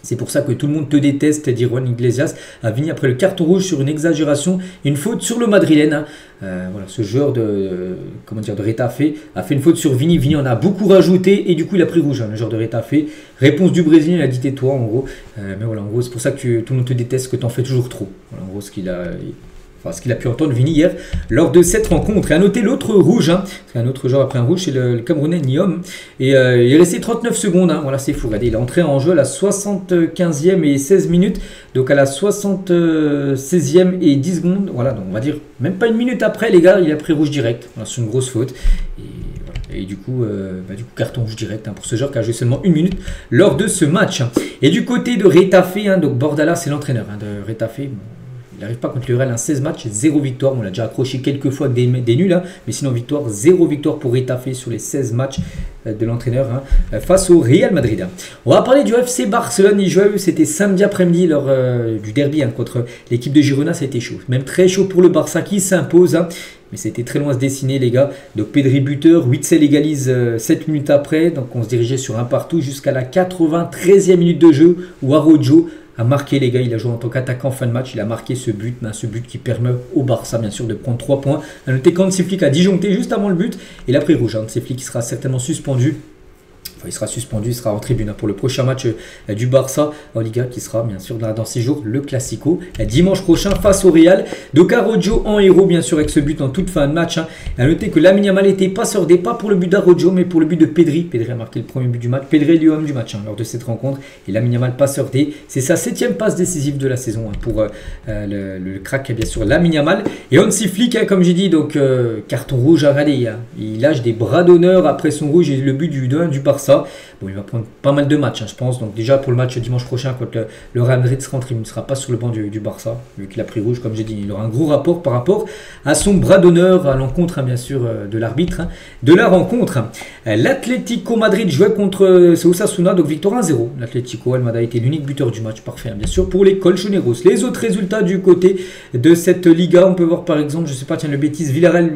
C'est pour ça que tout le monde te déteste, dit Juan Iglesias. A Vini après le carton rouge sur une exagération, une faute sur le Madrilène. Voilà, ce joueur de Retafe a fait une faute sur Vini. Vini en a beaucoup rajouté et du coup il a pris rouge, le joueur de Retafe. Réponse du Brésilien, il a dit tais-toi en gros. Mais voilà, en gros c'est pour ça que tout le monde te déteste, que tu en fais toujours trop. Voilà, en gros ce qu'il a pu entendre Vini hier lors de cette rencontre. Et à noter l'autre rouge, parce qu'un autre joueur après un rouge, c'est le Camerounais Niom. Et il est resté 39 secondes. Voilà, c'est fou. Regardez, il est entré en jeu à la 75e et 16 minutes. Donc à la 76e et 10 secondes. Voilà, donc on va dire même pas une minute après, les gars, il a pris rouge direct. Voilà, c'est une grosse faute. Et du coup, carton rouge direct pour ce joueur qui a joué seulement une minute lors de ce match. Et du côté de Retafe, donc Bordala, c'est l'entraîneur de Retafe. Il n'arrive pas contre le Real, 16 matchs, 0 victoire. On l'a déjà accroché quelques fois avec des nuls, mais sinon victoire, 0 victoire pour Retafe sur les 16 matchs de l'entraîneur face au Real Madrid. On va parler du FC Barcelone. Ils jouaient, c'était samedi après-midi lors du derby contre l'équipe de Girona. Ça a été chaud, même très chaud pour le Barça qui s'impose. Mais c'était très loin à se dessiner, les gars. Donc Pedri buteur, Witsel égalise 7 minutes après. Donc on se dirigeait sur un partout jusqu'à la 93e minute de jeu où Araujo a marqué, les gars. Il a joué en tant qu'attaquant en fin de match. Il a marqué ce but qui permet au Barça, bien sûr, de prendre 3 points. À noter qu'Hansi Flick a disjoncté juste avant le but. Et il a pris rouge. Hansi Flick sera certainement suspendu. Enfin, il sera suspendu, il sera en tribune pour le prochain match du Barça en Liga qui sera bien sûr dans 6 jours, le Classico, dimanche prochain face au Real. Donc Araujo en héros bien sûr avec ce but en toute fin de match. À noter que Lamine Yamal était passeur des pas pour le but d'Araujo mais pour le but de Pedri. Pedri a marqué le premier but du match. Pedri est l'homme du match lors de cette rencontre. Et Lamine Yamal passeur des. C'est sa 7e passe décisive de la saison pour le crack bien sûr Lamine Yamal. Et Hansi Flick, comme j'ai dit, donc carton rouge à Raleigh. Il lâche des bras d'honneur après son rouge et le but du 2-1 du Barça. Bon, il va prendre pas mal de matchs, je pense. Donc déjà pour le match dimanche prochain, quand le Real Madrid sera en tribune, il ne sera pas sur le banc du Barça, vu qu'il a pris rouge, comme j'ai dit. Il aura un gros rapport par rapport à son bras d'honneur, à l'encontre, bien sûr, de l'arbitre de la rencontre. L'Atlético Madrid jouait contre Osasuna, donc victoire 1-0. L'Atlético Almada a été l'unique buteur du match, parfait, bien sûr, pour les Colchoneros. Les autres résultats du côté de cette Liga, on peut voir par exemple, je sais pas, tiens, le Betis, Villarreal,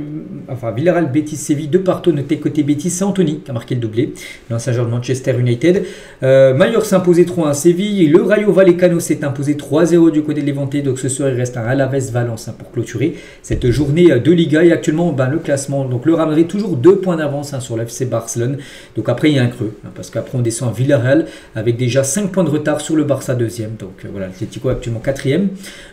Betis, Séville, de partout. Notez côté Betis, c'est Anthony qui a marqué le doublé, l'ancien joueur de Manchester United. Mallorca s'est imposé 3-1 à Séville. Et le Rayo Vallecano s'est imposé 3-0 du côté de Levante. Donc ce soir, il reste un Alaves-Valence pour clôturer cette journée de Liga. Et actuellement, le classement, donc le Real Madrid toujours 2 points d'avance sur l'FC Barcelone. Donc après, il y a un creux, parce qu'après, on descend à Villarreal avec déjà 5 points de retard sur le Barça 2e. Donc voilà, l'Atlético actuellement 4e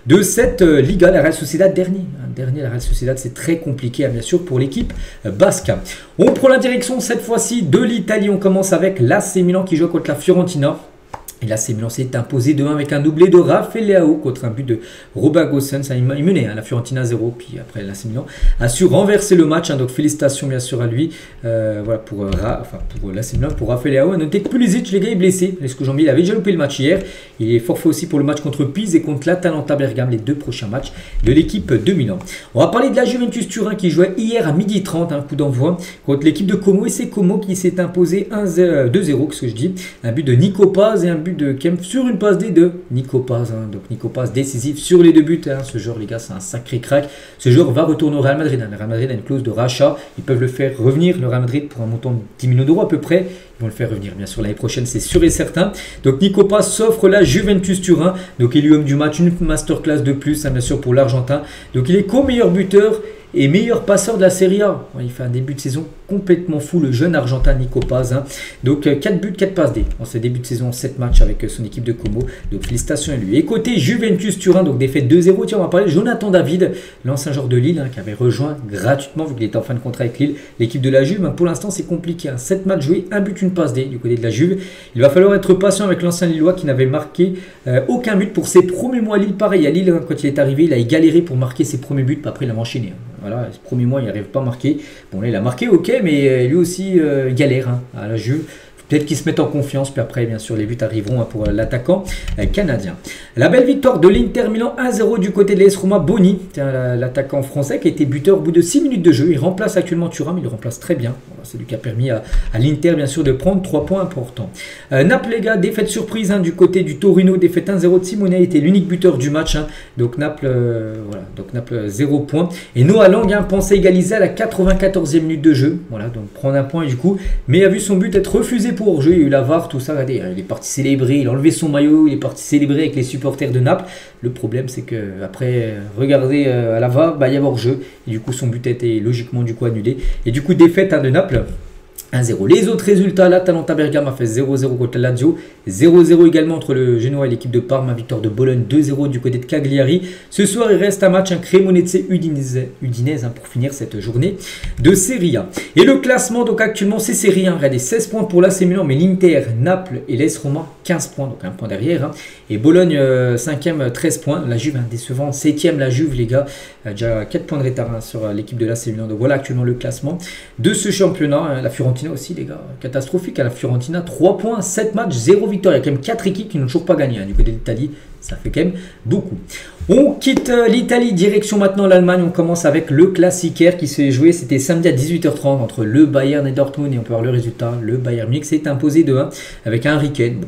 de cette Liga. La Real Sociedad dernier. La Real Sociedad, c'est très compliqué, bien sûr, pour l'équipe basque. On prend la direction cette fois-ci de l'Italie. On commence avec l'AC Milan qui joue contre la Fiorentina. Et l'AC Milan s'est imposé 2-1 avec un doublé de Rafael Leao contre un but de Robin Gosens. Il menait la Fiorentina 0. Puis après l'AC Milan a su renverser le match. Donc félicitations bien sûr à lui. Voilà pour l'AC Milan, pour Rafael Leao. Notez que Pulisic, les gars, est blessé. Est-ce que Jean-Michel avait déjà loupé le match hier? Il est forfait aussi pour le match contre Pise et contre l'Atalanta Bergame, les 2 prochains matchs de l'équipe de Milan. On va parler de la Juventus Turin qui jouait hier à 12h30, un coup d'envoi contre l'équipe de Como. Et c'est Como qui s'est imposé 2-0, ce que je dis. Un but de Nico Paz et un but de Kempf sur une passe D de Nico Paz. Donc Nico Paz décisif sur les 2 buts. Ce joueur, les gars, c'est un sacré crack. Ce joueur va retourner au Real Madrid. Le Real Madrid a une clause de rachat. Ils peuvent le faire revenir, le Real Madrid, pour un montant de 10 millions d'euros à peu près. Ils vont le faire revenir, bien sûr, l'année prochaine, c'est sûr et certain. Donc Nico Paz s'offre la Juventus Turin. Donc il est l'homme du match, une masterclass de plus, bien sûr, pour l'Argentin. Donc il est co-meilleur buteur et meilleur passeur de la Serie A. Il fait un début de saison complètement fou, le jeune Argentin Nico Paz. Donc 4 buts, 4 passes D en ce début de saison, 7 matchs avec son équipe de Como. Donc félicitations à lui. Et côté Juventus Turin, donc défaite 2-0. Tiens, on va parler de Jonathan David, l'ancien joueur de Lille, qui avait rejoint gratuitement vu qu'il était en fin de contrat avec Lille, l'équipe de la Juve. Pour l'instant, c'est compliqué. 7 matchs joués, 1 but, 1 passe D du côté de la Juve. Il va falloir être patient avec l'ancien Lillois qui n'avait marqué aucun but pour ses premiers mois à Lille. Pareil, à Lille, quand il est arrivé, il a galéré pour marquer ses premiers buts. Après, il a enchaîné. Voilà, les premiers mois, il n'arrive pas à marquer. Bon, là, il a marqué, ok, mais lui aussi galère à la Juve. Peut-être qu'ils se mettent en confiance, puis après, bien sûr, les buts arriveront pour l'attaquant canadien. La belle victoire de l'Inter Milan 1-0 du côté de l'AS Roma. Boni, l'attaquant français qui a été buteur au bout de 6 minutes de jeu. Il remplace actuellement Thuram, mais il le remplace très bien. Voilà, c'est lui qui a permis à l'Inter, bien sûr, de prendre 3 points importants. Naples, les gars, défaite surprise du côté du Torino, défaite 1-0 de Simone, était l'unique buteur du match. Donc Naples, voilà, donc Naples 0 points. Et Noah Lang pensait égaliser à la 94e minute de jeu. Voilà, donc prendre un point du coup, mais il a vu son but être refusé pour hors-jeu, il y a eu la VAR, tout ça, regardez, il est parti célébrer, il a enlevé son maillot, il est parti célébrer avec les supporters de Naples. Le problème c'est que après regardez à la VAR, il y a hors-jeu, et du coup son but a été logiquement du coup annulé. Et du coup défaite de Naples. 1-0. Les autres résultats, l'Atalanta Bergame a fait 0-0 contre la Lazio, 0-0 également entre le Genoa et l'équipe de Parme, victoire de Bologne 2-0 du côté de Cagliari. Ce soir, il reste un match, un Cremonese-Udinese pour finir cette journée de Serie A. Et le classement, donc actuellement, c'est Serie A. Regardez, 16 points pour l'AC Milan, mais l'Inter, Naples et l'AS Roma, 15 points, donc un point derrière. Et Bologne, 5e, 13 points. La Juve, décevant, 7e, la Juve, les gars, déjà 4 points de retard sur l'équipe de l'AC Milan. Donc voilà actuellement le classement de ce championnat. La Fiorentina aussi, les gars, catastrophique à la Fiorentina, 3 points, 7 matchs, 0 victoire. Il y a quand même 4 équipes qui n'ont toujours pas gagné du côté de l'Italie, ça fait quand même beaucoup. On quitte l'Italie, direction maintenant l'Allemagne. On commence avec le Classiquaire qui s'est joué, c'était samedi à 18h30 entre le Bayern et Dortmund, et on peut voir le résultat. Le Bayern Munich s'est imposé de 1 avec un Harry Kane. Bon,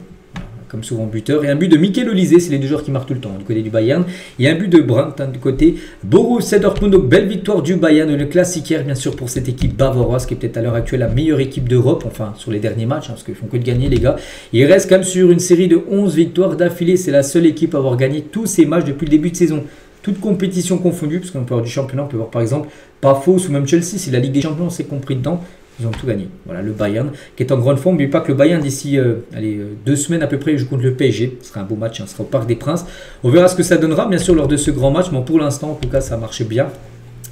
comme souvent buteur, et un but de Mikel Olise, c'est les deux joueurs qui marquent tout le temps du côté du Bayern, et un but de Brandt du côté Borussia Dortmund. Donc belle victoire du Bayern, le Classiquaire bien sûr pour cette équipe bavaroise qui est peut-être à l'heure actuelle la meilleure équipe d'Europe, enfin sur les derniers matchs, parce qu'ils font que de gagner les gars. Il reste quand même sur une série de 11 victoires d'affilée, c'est la seule équipe à avoir gagné tous ces matchs depuis le début de saison. Toute compétition confondue, parce qu'on peut avoir du championnat, on peut voir par exemple Pafos ou même Chelsea, si la Ligue des Champions s'est compris dedans. Ils ont tout gagné. Voilà, le Bayern qui est en grande forme. N'oubliez pas que le Bayern d'ici 2 semaines à peu près joue contre le PSG. Ce sera un beau match, ce sera au Parc des Princes. On verra ce que ça donnera bien sûr lors de ce grand match. Mais pour l'instant, en tout cas, ça a marché bien.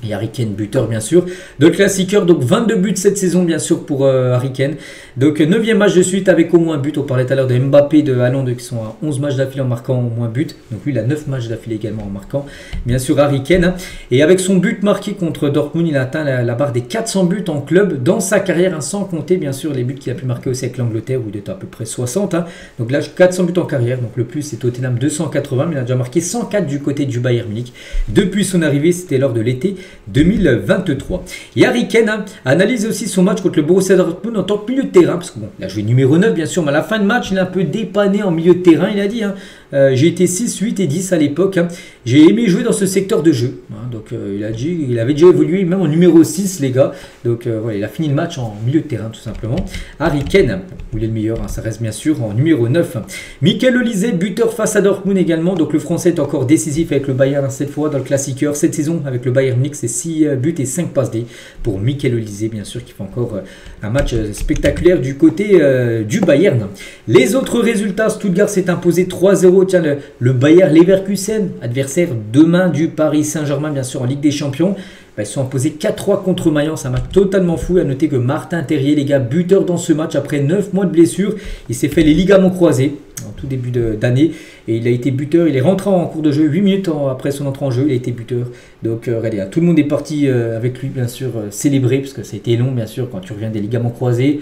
Et Harry Kane, buteur bien sûr. De Classiqueur, donc 22 buts cette saison bien sûr pour Harry Kane. Donc 9e match de suite avec au moins un but. On parlait tout à l'heure de Mbappé, de Haaland qui sont à 11 matchs d'affilée en marquant au moins but. Donc lui il a 9 matchs d'affilée également en marquant. Bien sûr Harry Kane. Et avec son but marqué contre Dortmund, il a atteint la barre des 400 buts en club dans sa carrière. Sans compter bien sûr les buts qu'il a pu marquer aussi avec l'Angleterre où il est à peu près 60. Donc là 400 buts en carrière. Donc le plus c'est Tottenham 280. Mais il a déjà marqué 104 du côté du Bayern Munich. Depuis son arrivée, c'était lors de l'été 2023. Et Harry Kane analyse aussi son match contre le Borussia Dortmund en tant que milieu de terrain, parce que bon, il a joué numéro 9 bien sûr, mais à la fin de match, il a un peu dépanné en milieu de terrain. Il a dit j'ai été 6, 8 et 10 à l'époque. J'ai aimé jouer dans ce secteur de jeu. Donc il a dit, il avait déjà évolué même en numéro 6 les gars. Donc voilà, il a fini le match en milieu de terrain tout simplement. Harry Kane, où il est le meilleur, ça reste bien sûr en numéro 9. Mikel Olise, buteur face à Dortmund également. Donc le français est encore décisif avec le Bayern cette fois dans le Classiqueur. Cette saison avec le Bayern Munich, c'est 6 buts et 5 passes D pour Mikel Olise bien sûr qui fait encore un match spectaculaire du côté du Bayern. Les autres résultats, Stuttgart s'est imposé 3-0. Tiens, le Bayer Leverkusen, adversaire demain du Paris Saint-Germain bien sûr en Ligue des Champions. Ils sont imposés 4-3 contre Mayence, un match totalement fou. À noter que Martin Terrier, les gars, buteur dans ce match après 9 mois de blessure. Il s'est fait les ligaments croisés en tout début d'année et il a été buteur. Il est rentré en cours de jeu 8 minutes après son entrée en jeu. Il a été buteur. Donc regardez, tout le monde est parti avec lui bien sûr célébrer parce que ça a été long bien sûr quand tu reviens des ligaments croisés.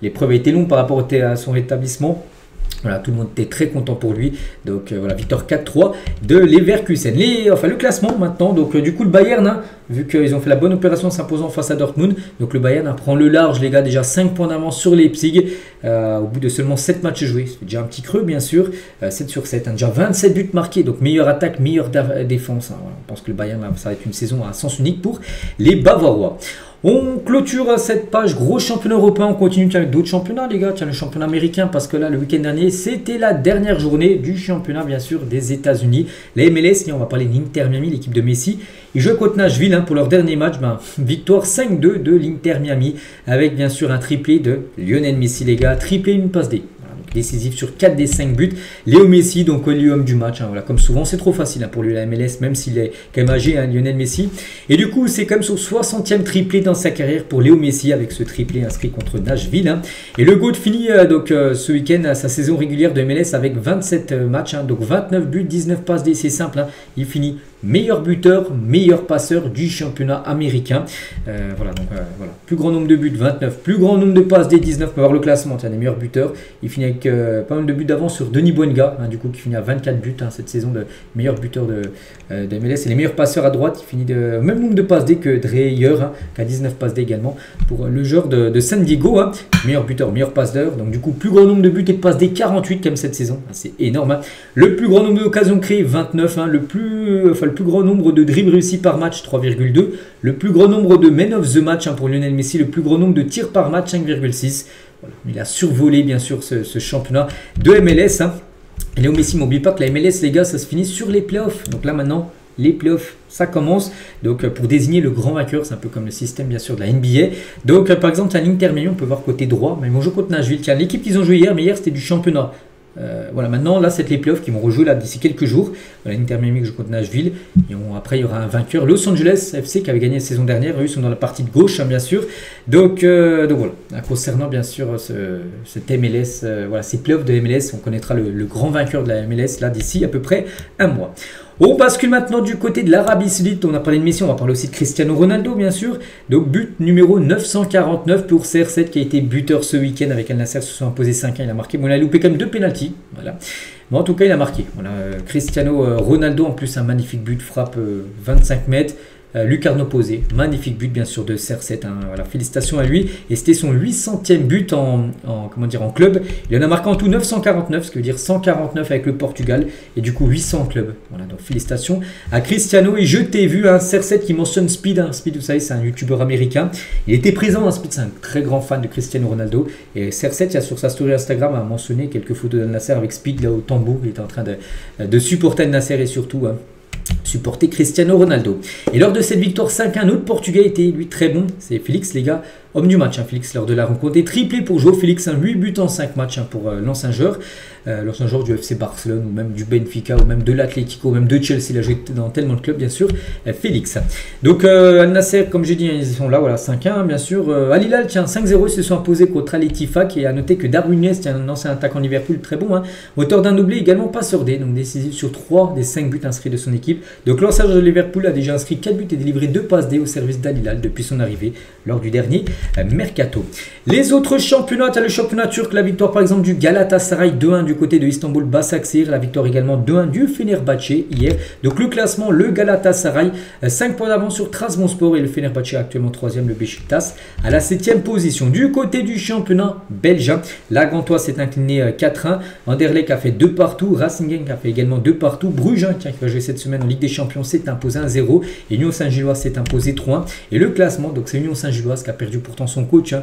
L'épreuve a été longue par rapport à son rétablissement. Voilà, tout le monde était très content pour lui. Donc voilà, victoire 4-3 de Leverkusen. Enfin le classement maintenant. Donc du coup le Bayern, vu qu'ils ont fait la bonne opération en s'imposant face à Dortmund. Donc le Bayern prend le large les gars, déjà 5 points d'avance sur Leipzig. Au bout de seulement 7 matchs joués. C'est déjà un petit creux bien sûr. 7 sur 7, déjà 27 buts marqués. Donc meilleure attaque, meilleure défense. Voilà, on pense que le Bayern, ça va être une saison à sens unique pour les Bavarois. On clôture cette page gros championnat européen, on continue avec d'autres championnats les gars, tiens le championnat américain parce que là le week-end dernier c'était la dernière journée du championnat bien sûr des États-Unis. La MLS, on va parler d'Inter Miami, l'équipe de Messi. Ils jouent contre Nashville pour leur dernier match, victoire 5-2 de l'Inter Miami avec bien sûr un triplé de Lionel Messi les gars, triplé une passe D. Décisif sur 4 des 5 buts. Léo Messi, donc l'homme du match. Voilà, comme souvent, c'est trop facile pour lui la MLS, même s'il est quand même âgé, Lionel Messi. Et du coup, c'est comme son 60e triplé dans sa carrière pour Léo Messi avec ce triplé inscrit contre Nashville. Et le GOAT finit ce week-end sa saison régulière de MLS avec 27 matchs, donc 29 buts, 19 passes D. C'est simple, il finit meilleur buteur, meilleur passeur du championnat américain. Voilà, plus grand nombre de buts, 29, plus grand nombre de passes D, 19. On va voir le classement, des meilleurs buteurs. Il finit avec pas mal de buts d'avance sur Denis Bouanga, du coup qui finit à 24 buts cette saison de meilleur buteur de MLS. Et les meilleurs passeurs à droite, il finit de même nombre de passes D que Dreyer, qui a 19 passes D également pour le joueur de San Diego. Meilleur buteur, meilleur passeur. Donc du coup, plus grand nombre de buts et de passes D, 48 comme cette saison. C'est énorme. Le plus grand nombre d'occasions créées, 29. Le plus grand nombre de dribbles réussis par match, 3,2. Le plus grand nombre de men of the match pour Lionel Messi. Le plus grand nombre de tirs par match, 5,6. Voilà. Il a survolé bien sûr ce championnat de MLS. Et Léo Messi, n'oublie pas que la MLS les gars, ça se finit sur les playoffs. Donc là maintenant, les playoffs, ça commence. Donc pour désigner le grand vainqueur, c'est un peu comme le système bien sûr de la NBA. Donc par exemple, à l'Inter Miami, on peut voir côté droit, mais ils vont jouer contre Nashville. Tiens, l'équipe qu'ils ont joué hier, mais hier c'était du championnat. Voilà, maintenant là c'est les playoffs qui vont rejouer là d'ici quelques jours. L'Inter Miami qui joue contre Nashville. Et après il y aura un vainqueur, Los Angeles FC qui avait gagné la saison dernière. Eux ils sont dans la partie de gauche bien sûr. Donc voilà, concernant bien sûr cet MLS, voilà, ces playoffs de MLS, on connaîtra le grand vainqueur de la MLS là d'ici à peu près un mois. On bascule maintenant du côté de l'Arabie Saoudite. On a parlé de Messi, on va parler aussi de Cristiano Ronaldo, bien sûr. Donc, but numéro 949 pour CR7 qui a été buteur ce week-end avec Al Nassr, se sont imposés 5-1. Il a marqué, mais on a loupé quand même 2 pénaltys. Voilà. Mais en tout cas, il a marqué. Voilà. Cristiano Ronaldo, en plus, un magnifique but, frappe 25 mètres. Lucarno posé, magnifique but bien sûr de CR7, voilà, félicitations à lui. Et c'était son 800e but en club. Il en a marqué en tout 949, ce qui veut dire 149 avec le Portugal et du coup 800 en club. Voilà, donc félicitations à Cristiano. Et je t'ai vu CR7 qui mentionne Speed. Speed, vous savez, c'est un youtubeur américain. Il était présent, Speed, c'est un très grand fan de Cristiano Ronaldo. Et CR7, il y a sur sa story Instagram a mentionné quelques photos d'Al Nassr avec Speed là au tambour. Il était en train de supporter Al Nassr et surtout supporter Cristiano Ronaldo. Et lors de cette victoire 5-1, un autre Portugais était lui très bon, c'est Félix les gars, homme du match. Félix lors de la rencontre est triplé pour João Félix, 8 buts en 5 matchs pour l'ancien joueur du FC Barcelone ou même du Benfica ou même de l'Atlético, même de Chelsea, il a joué dans tellement de clubs bien sûr, Félix. Donc Al Nassr, comme j'ai dit, ils sont là, voilà, 5-1 bien sûr. Al Hilal, tiens, 5-0, ils se sont imposés contre Al Ettifaq. Et à noter que Darwin Nunez, un ancien attaquant Liverpool très bon, auteur d'un doublé, également passeur D, donc décisif sur 3 des 5 buts inscrits de son équipe. Donc l'ancien joueur de Liverpool a déjà inscrit 4 buts et délivré 2 passes D au service d'Al Hilal depuis son arrivée lors du dernier mercato. Les autres championnats, tu as le championnat turc, la victoire par exemple du Galatasaray 2-1 du côté de Istanbul Basaksehir, la victoire également 2-1 du Fenerbahçe hier. Donc le classement, le Galatasaray 5 points d'avance sur Trabzonspor et le Fenerbahçe actuellement 3e, le Beşiktaş à la 7e position. Du côté du championnat belge, la Gantois s'est incliné 4-1, Anderlecht a fait 2 partout, Racing Genk a fait également 2 partout, Bruges qui va jouer cette semaine en Ligue des Champions s'est imposé 1-0 et Union Saint-Gilloise s'est imposé 3-1. Et le classement, donc c'est Union Saint-Gilloise qui a perdu pourtant son coach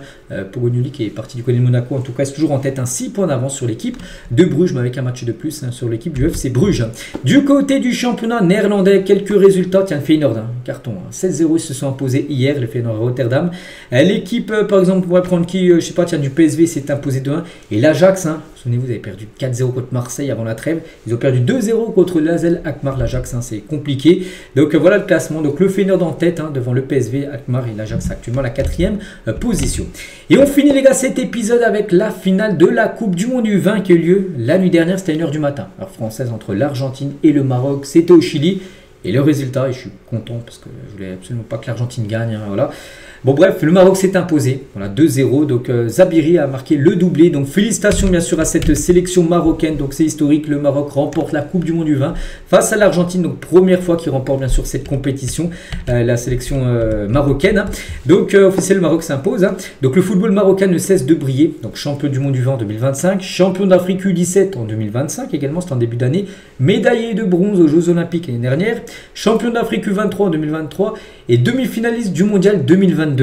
Pogognoli qui est parti du côté de Monaco, en tout cas c'est toujours en tête, 6 points d'avance sur l'équipe de Bruges, mais avec un match de plus sur l'équipe du FC Bruges. Du côté du championnat néerlandais, quelques résultats, tiens, le Feyenoord, carton, 16-0, ils se sont imposés hier, le Feyenoord Rotterdam. L'équipe, par exemple, on va prendre qui, je sais pas, tiens, du PSV s'est imposé 2-1, et l'Ajax, souvenez-vous, vous avez perdu 4-0 contre Marseille avant la trêve, ils ont perdu 2-0 contre l'AZ Alkmaar, l'Ajax, c'est compliqué. Donc voilà le classement, donc le Feyenoord en tête devant le PSV, Alkmaar et l'Ajax actuellement la 4e position. Et on finit les gars cet épisode avec la finale de la Coupe du Monde U20 qui a eu lieu la nuit dernière, c'était à 1h du matin, heure française, entre l'Argentine et le Maroc, c'était au Chili. Et le résultat, et je suis content parce que je voulais absolument pas que l'Argentine gagne, voilà. Bon bref, le Maroc s'est imposé, voilà, 2-0, donc Zabiri a marqué le doublé, donc félicitations bien sûr à cette sélection marocaine, donc c'est historique, le Maroc remporte la Coupe du Monde U20 face à l'Argentine, donc première fois qu'il remporte bien sûr cette compétition, la sélection marocaine, donc officiel le Maroc s'impose, donc le football marocain ne cesse de briller, donc champion du monde U20 en 2025, champion d'Afrique U17 en 2025 également, c'est en début d'année, médaillé de bronze aux Jeux Olympiques l'année dernière, champion d'Afrique U23 en 2023 et demi-finaliste du mondial 2022.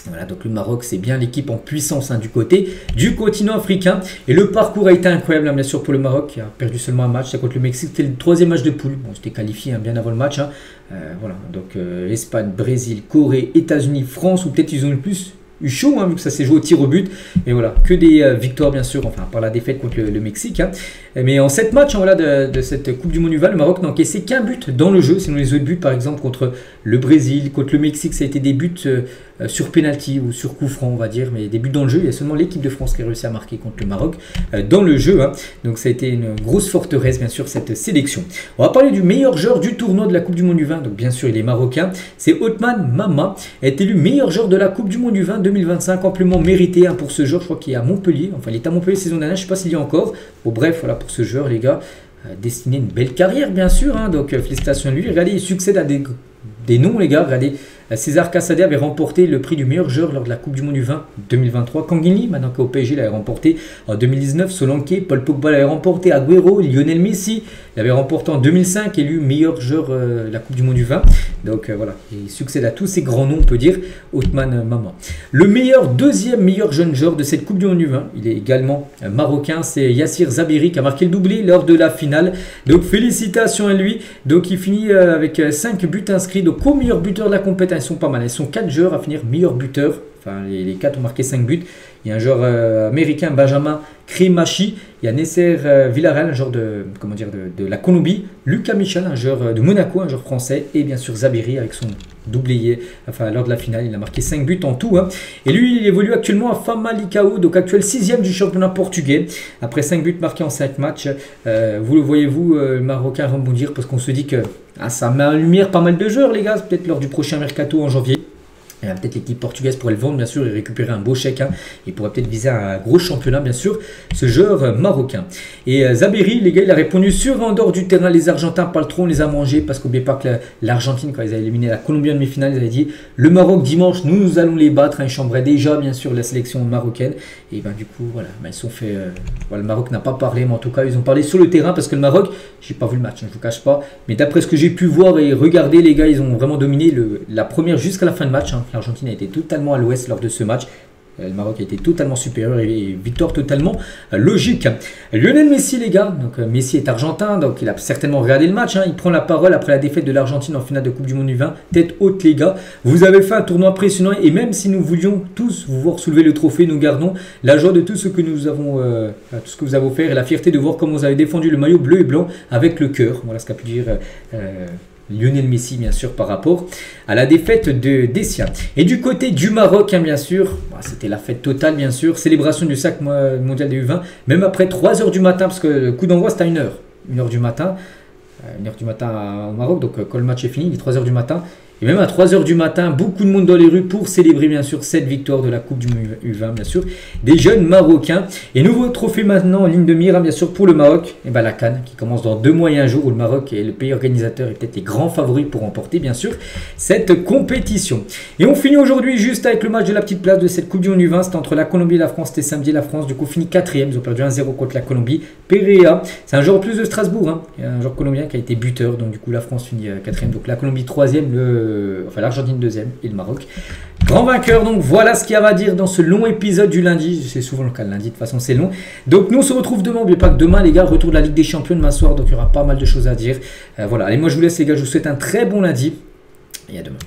Voilà, donc le Maroc, c'est bien l'équipe en puissance du côté du continent africain. Et le parcours a été incroyable, bien sûr, pour le Maroc, qui a perdu seulement un match. Ça contre le Mexique, c'était le 3e match de poule. Bon, c'était qualifié bien avant le match. Voilà, donc Espagne, Brésil, Corée, États-Unis, France, ou peut-être ils ont le plus eu chaud, vu que ça s'est joué au tir au but. Et voilà, que des victoires, bien sûr, enfin, par la défaite contre le Mexique. Mais en 7 matchs voilà, de cette Coupe du Monde U20, le Maroc n'a encaissé qu'un but dans le jeu. Sinon, les autres buts, par exemple, contre le Brésil, contre le Mexique, ça a été des buts sur penalty ou sur coup franc, on va dire. Mais des buts dans le jeu, il y a seulement l'équipe de France qui a réussi à marquer contre le Maroc dans le jeu. Donc, ça a été une grosse forteresse, bien sûr, cette sélection. On va parler du meilleur joueur du tournoi de la Coupe du Monde U20. Donc, bien sûr, il est marocain. C'est Othman Mama, a été élu meilleur joueur de la Coupe du Monde U20 2025, amplement mérité pour ce joueur. Je crois qu'il est à Montpellier. Enfin, il est à Montpellier saison dernière. Je ne sais pas s'il y a encore. Bon, bref, voilà pour ce joueur, les gars. Destiné une belle carrière, bien sûr. Donc, félicitations à lui. Regardez, il succède à des noms, les gars. Regardez, César Casadé avait remporté le prix du meilleur joueur lors de la Coupe du Monde U20 2023. Kanguini, maintenant qu'au PSG, l'avait remporté en 2019. Solanke, Paul Pogba l'avait remporté. Agüero, Lionel Messi l'avait remporté en 2005, élu meilleur joueur de la Coupe du Monde U20. Donc voilà, il succède à tous ces grands noms, on peut dire, Othman Mama. Le deuxième meilleur jeune joueur de cette Coupe du Monde U20, il est également marocain, c'est Yassir Zabiri qui a marqué le doublé lors de la finale. Donc félicitations à lui. Donc il finit avec 5 buts inscrits. Donc au meilleur buteur de la compétition, ils sont pas mal. Ils sont 4 joueurs à finir meilleur buteur. Enfin, les 4 ont marqué 5 buts. Il y a un joueur américain, Benjamin Krimachi. Il y a Nesser Villarreal, un joueur de la Colombie. Lucas Michel, un joueur de Monaco, un joueur français. Et bien sûr Zabiri avec son doublé. Enfin, lors de la finale, il a marqué 5 buts en tout. Et lui, il évolue actuellement à Famalicão, donc actuel 6e du championnat portugais. Après 5 buts marqués en 5 matchs. Vous le voyez-vous, le Marocain rebondir parce qu'on se dit que ça met en lumière pas mal de joueurs, les gars. Peut-être lors du prochain mercato en janvier. Peut-être l'équipe portugaise pourrait le vendre, bien sûr, et récupérer un beau chèque. Il pourrait peut-être viser un gros championnat, bien sûr, ce joueur marocain. Et Zabiri, les gars, il a répondu sur et en dehors du terrain. Les Argentins, pas le trop, on les a mangés. Parce qu'oubliez pas que l'Argentine, quand ils avaient éliminé la Colombie en demi-finale, ils avaient dit le Maroc dimanche, nous allons les battre. Ils chambraient déjà, bien sûr, la sélection marocaine. Et du coup, voilà, ils sont fait. Voilà, le Maroc n'a pas parlé, mais en tout cas, ils ont parlé sur le terrain. Parce que le Maroc, j'ai pas vu le match, je ne vous cache pas. Mais d'après ce que j'ai pu voir et regarder, les gars, ils ont vraiment dominé la première jusqu'à la fin de match. L'Argentine a été totalement à l'ouest lors de ce match. Le Maroc a été totalement supérieur et victoire totalement logique. Lionel Messi, les gars, donc Messi est argentin, donc il a certainement regardé le match. Il prend la parole après la défaite de l'Argentine en finale de Coupe du Monde U20. Tête haute, les gars. Vous avez fait un tournoi impressionnant et même si nous voulions tous vous voir soulever le trophée, nous gardons la joie de tout ce que nous avons, tout ce que vous avez offert et la fierté de voir comment vous avez défendu le maillot bleu et blanc avec le cœur. Voilà ce qu'a pu dire Lionel Messi, bien sûr, par rapport à la défaite de Dessia. Et du côté du Maroc, bien sûr, c'était la fête totale, bien sûr. Célébration du sac mondial des U20, même après 3 h du matin, parce que le coup d'envoi c'est à 1 h. 1 h du matin. 1 h du matin au Maroc, donc quand le match est fini, il est 3 h du matin. Et même à 3 h du matin, beaucoup de monde dans les rues pour célébrer bien sûr cette victoire de la Coupe du U20, bien sûr, des jeunes Marocains. Et nouveau trophée maintenant en ligne de mire, bien sûr, pour le Maroc, et la CAN qui commence dans 2 mois et 1 jour, où le Maroc est le pays organisateur et peut-être les grands favoris pour remporter, bien sûr, cette compétition. Et on finit aujourd'hui juste avec le match de la petite place de cette Coupe du Monde U20, c'était entre la Colombie et la France, c'était samedi, la France du coup finit 4e, ils ont perdu 1-0 contre la Colombie. Perea, c'est un joueur plus de Strasbourg, il y a un joueur colombien qui a été buteur, donc du coup la France finit 4e, donc la Colombie 3e, l'Argentine 2e et le Maroc grand vainqueur. Donc voilà ce qu'il y a à dire dans ce long épisode du lundi. C'est souvent le cas le lundi, de toute façon c'est long. Donc nous on se retrouve demain, n'oubliez pas que demain les gars, retour de la Ligue des Champions demain soir, donc il y aura pas mal de choses à dire. Voilà, allez, moi je vous laisse les gars, je vous souhaite un très bon lundi et à demain.